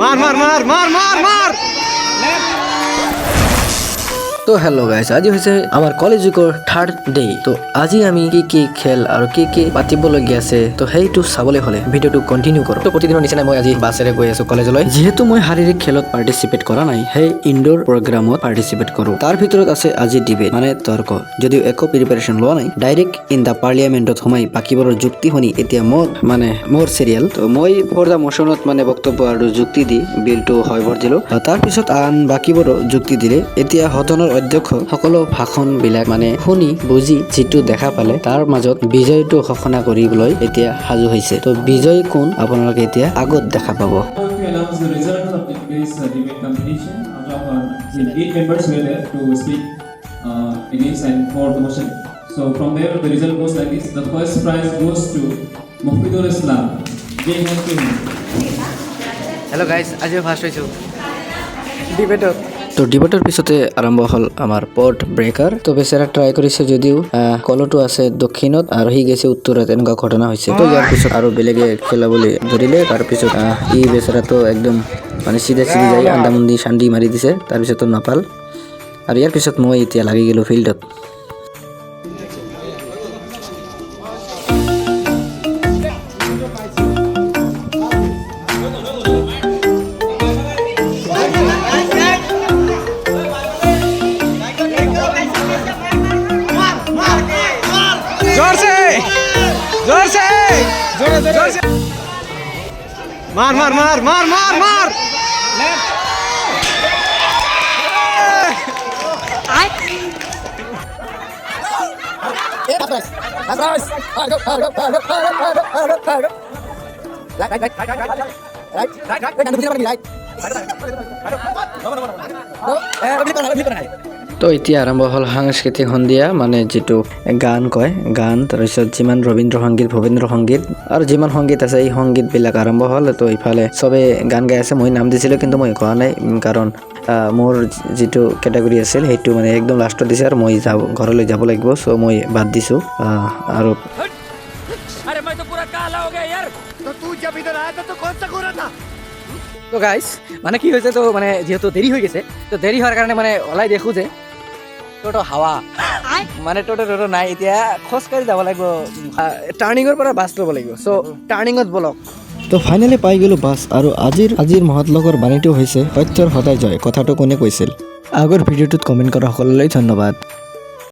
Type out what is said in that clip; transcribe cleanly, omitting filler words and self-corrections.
মাৰ মাৰ মাৰ মাৰ মাৰ মাৰ তো হ্যালো গাইস, আজি হৈছে আমাৰ কলেজ উইকৰ থাৰ্ড ডে। তো আজি আমি কি খেল আৰু কি পাতিবলগীয়া আছে তো সেইটো চাবলৈ হ'লে ভিডিঅ'টো কণ্টিনিউ কৰোঁ। তো প্ৰতিদিনৰ নিচিনাই মই আজি বাছেৰে গৈ আছো কলেজলৈ। যিহেতু মই শাৰীৰিক খেলত পাৰ্টিচিপেট কৰা নাই, সেই ইনডোৰ প্ৰগ্ৰামত পাৰ্টিচিপেট কৰোঁ। তাৰ ভিতৰত আছে আজি ডিবেট মানে তৰ্ক। যদিও একো প্ৰিপাৰেশ্যন লোৱা নাই, ডাইৰেক্ট ইন দ্য পাৰ্লিয়ামেণ্টত সোমাই বাকীবোৰৰ যুক্তি শুনি এতিয়া মোৰ চিৰিয়েল। তো মই ফৰ দ্য মোশ্যনত মানে বক্তব্য আৰু যুক্তি দি বিলটো হয় ভৰ দিলোঁ। তাৰপিছত আন বাকীবোৰো যুক্তি দিলে। এতিয়া সদনৰ অধ্যক্ষ সকলো ভাষণ বিলাক মানে শুনি বুজি যিটো দেখা পালে তাৰ মাজত বিজয়টো ঘোষণা কৰিবলৈ এতিয়া সাজু হৈছে। তো বিজয় কোন আপোনালোকে এতিয়া আগত দেখা পাব। Announce the results of today's debate competition. Out of 8 members were there to speak against and for the motion. So from there, the result goes like this. The first prize goes to Mufidul Islam. Jai Hind to him. Hello' guys, আজিও first হৈছোঁ ডিবেটত। তো ডিবেটৰ পিছতে আৰম্ভ হ'ল আমাৰ পট breaker. তো বেচেৰা try কৰিছে যদিও কলটো আছে দক্ষিণত আৰু সি গৈছে উত্তৰত, এনেকুৱা ঘটনা হৈছে। তো ইয়াৰ পিছত আৰু বেলেগে খেলাবলৈ ধৰিলে। তাৰপিছত ই বেচেৰাটো একদম মানে চিধা যাই আন্দামুন্দি চান্দি মাৰি দিছে। তাৰপিছতো নাপাল। আৰু ইয়াৰ পিছত মই এতিয়া লাগি গ'লোঁ ফিল্ডত। जोर से जोर से जोर से मार मार मार मार मार मार তো এতিয়া আৰম্ভ হ'ল সাংস্কৃতিক সন্ধিয়া, মানে যিটো গান কয় গান, তাৰপিছত যিমান ৰবীন্দ্ৰ সংগীত ভৱেন্দ্ৰ সংগীত আৰু যিমান সংগীত আছে এই সংগীতবিলাক আৰম্ভ হ'ল। তো ইফালে চবে গান গাই আছে। মই নাম দিছিলোঁ কিন্তু মই কোৱা নাই, কাৰণ মোৰ যিটো কেটেগৰী আছিল সেইটো মানে একদম লাষ্টত দিছে আৰু মই ঘৰলৈ যাব লাগিব। চ' মই বাদ দিছোঁ। আৰু তো গাইজ মানে কি হৈছে, তো মানে যিহেতু দেৰি হৈ গৈছে, তো দেৰি হোৱাৰ কাৰণে মানে ওলাই দেখোঁ যে টোটো হাৱা মানে টোটো নাই। এতিয়া খোজকাঢ়ি যাব লাগিব, টাৰ্ণিঙৰ পৰা বাছ ল'ব লাগিব। চ' টাৰ্ণিঙত বলক। তো ফাইনেলি পাই গ'লোঁ বাছ। আৰু আজিৰ মহৎলোকৰ বাণীটো হৈছে সত্যৰ সদায় জয়। কথাটো কোনে কৈছিল? আগৰ ভিডিঅ'টোত কমেণ্ট কৰা সকলোলৈ ধন্যবাদ।